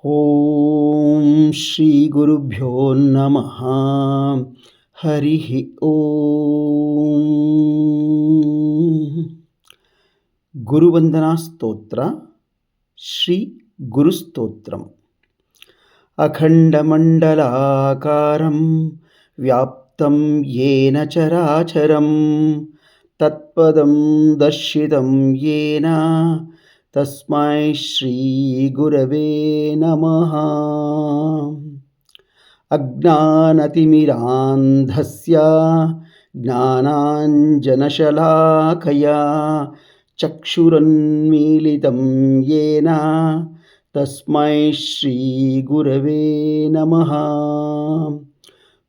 ఓం శ్రీ గురుభ్యో నమః. హరి ఓం. గురువందనా స్తోత్ర. శ్రీ గురుస్తోత్రం. అఖండమండలాకారం వ్యాప్తం యేన చరాచరం తత్పదం దర్శితం యేన తస్మై శ్రీ గురవే నమః. అజ్ఞానతిమిరాంధస్య జ్ఞానాంజనశలాకయా చక్షురున్మీలితం యేన తస్మై శ్రీ గురవే నమః.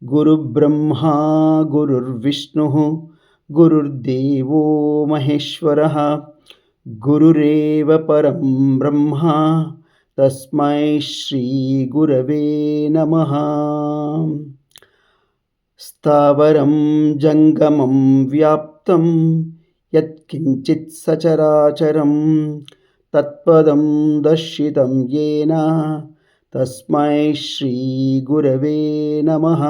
గురుబ్రహ్మా గురుర్విష్ణుః గురుర్దేవో మహేశ్వరః గురురేవ పరం బ్రహ్మ తస్మై శ్రీ గురవే నమః. స్థావరం జంగమం వ్యాప్తం యత్కించిత్ సచరాచరం తత్పదం దర్శితం యేన తస్మై శ్రీ గురవే నమః.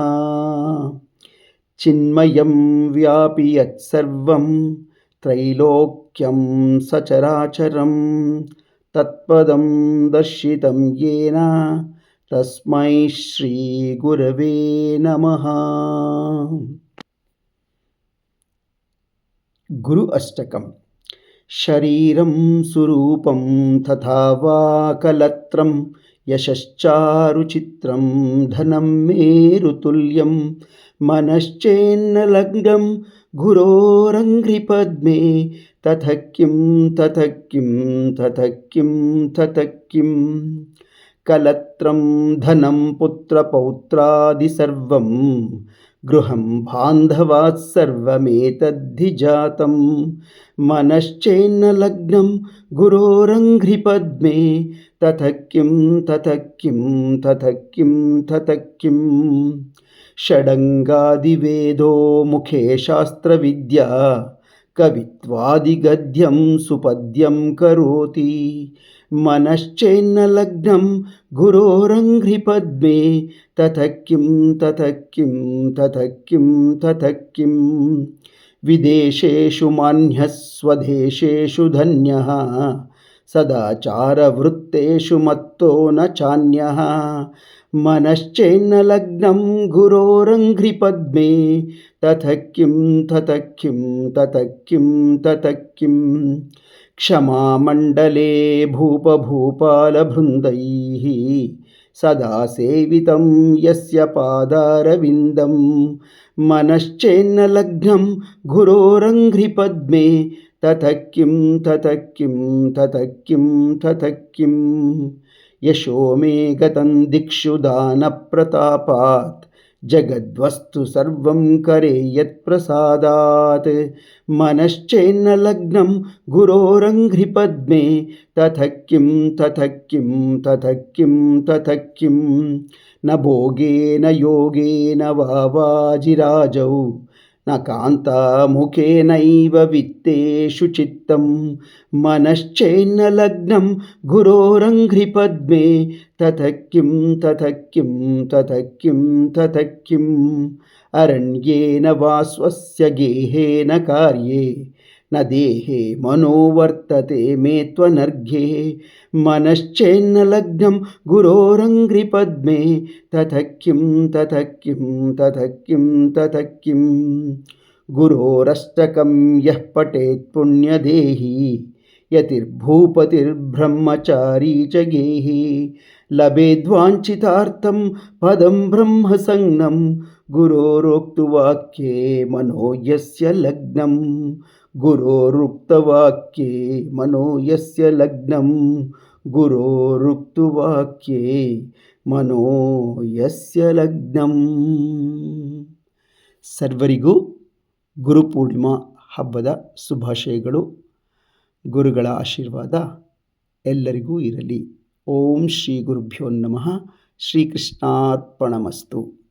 చిన్మయం వ్యాపి యత్సర్వం త్రైలోక్యం సచరాచరం తత్పదం దర్శితం యేన తస్మై శ్రీ గురవే నమః. గురు అష్టకం. శరీరం సురూపం తథా వా కలత్రం యశశ్చారుచిత్రం ధనం మేరుతుల్యం మనశ్చేన్న లగ్నం గురోరంఘ్రిపద్మే తతః కిం తతః కిం తతః కిం తతః కిం. కలత్రం ధనం పుత్రపౌత్రాది సర్వం గృహం బాంధవాత్ సర్వమేతద్ధి జాతం మనశ్చేన్న లగ్నం గురోరంఘ్రిపద్మే తతః కిం తతః కిం తతః కిం తతః కిం. షడంగాదివేదో ముఖే శాస్త్రవిద్యా కవిత్వాదిగద్యం సుపద్యం కరోతి మనశ్చేన్న లగ్నం గురోరంఘ్రిపద్మే తతః కిం తతః కిం తతః కిం తతః కిం. విదేశేషు మాన్యః స్వదేశేషు ధన్యః సదాచారవృత్తేషు మత్తో న చాన్యః మనశ్చేన్న లగ్నం గురోరంఘ్రిపద్మే తతః కిం తతః కిం తతః కిం తతః కిం. క్షమామండలే భూపభూపాలబృందైః సదా సేవితం యస్య పాదారవిందం మనశ్చేన్న లగ్నం గురోరంఘ్రిపద్మే తతః కిం తతః కిం తతః కిం తతః కిం. యశో మే గతం దిక్షు దానప్రతాపాత్ జగద్వస్తు సర్వం కరే యత్ప్రసాదాత్ మనశ్చేన్న లగ్నం గురోరంఘ్రిపద్మే తతః కిం తతః కిం తతః కిం తతః కిం. న భోగేన యోగేన వా వాజిరాజౌ న కాంతాముఖేనైవ విత్తేషు చిత్తం మనశ్చేన్న లగ్నం గురోరంఘ్రిపద్మే తతః కిం తతః కిం తతః కిం తతః కిం. అరణ్యేన వా స్వస్య గేహేన కార్యే న దేహే మనో వర్తతే మే త్వనర్ఘ్యే మనశ్చేన్న లగ్నం గురోరంఘ్రిపద్మే తతః కిం తతః కిం తతః కిం తతః కిం. గురోరష్టకం యః పఠేత్ పుణ్యదేహీ యతిర్భూపతిర్బ్రహ్మచారీ చ గేహీ లభేద్వాంఛితార్థం పదం బ్రహ్మ సంజ్ఞం గురోరోక్తువాక్యే మనో యస్య లగ్నం గురోరుక్తవాక్యే మనో యస్య లగ్నం గురోరుక్తవాక్యే మనో యస్య ಲಗ್ನಂ. ಸರ್ವರಿಗೂ ಗುರುಪೂರ್ಣಿಮಾ ಹಬ್ಬದ ಶುಭಾಶಯಗಳು. ಗುರುಗಳ ಆಶೀರ್ವಾದ ಎಲ್ಲರಿಗೂ ಇರಲಿ. ಓಂ ಶ್ರೀ ಗುರುಭ್ಯೋ ನಮಃ. ಶ್ರೀಕೃಷ್ಣಾರ್ಪಣಮಸ್ತು.